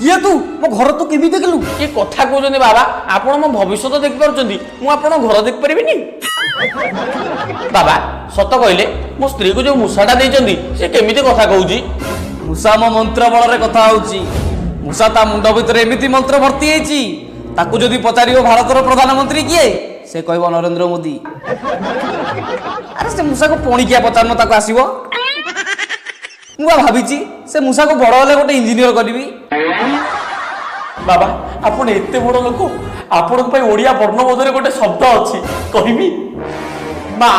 किए तू मो घर तू केमी देखलु ये कथा कहते बाबा आपण मो भविष्य देख पार्टी मु आप घर देख पारि बाबा सत कहले मो स्त्री को जो मूषाटा देइचंदी से केमिति कथा कहूची मूषा मो मंत्र बल रे कथा होउची मूषा ता मुंड भीतर एमिति मंत्र भर्ती हेची ताकू जदि पचारियो भारतर प्रधानमंत्री किए से कहबो नरेंद्र मोदी अरे से मूषा को पोणी किया पचारनो ताकू आसीबो मुआ भाबीची से मूषा को बड़ होले गोटे इंजीनियर करबी बाबा आपण एते बड़ लोक आपण ओडिया वर्णबोधरे गोटे शब्द अछि कहबी मा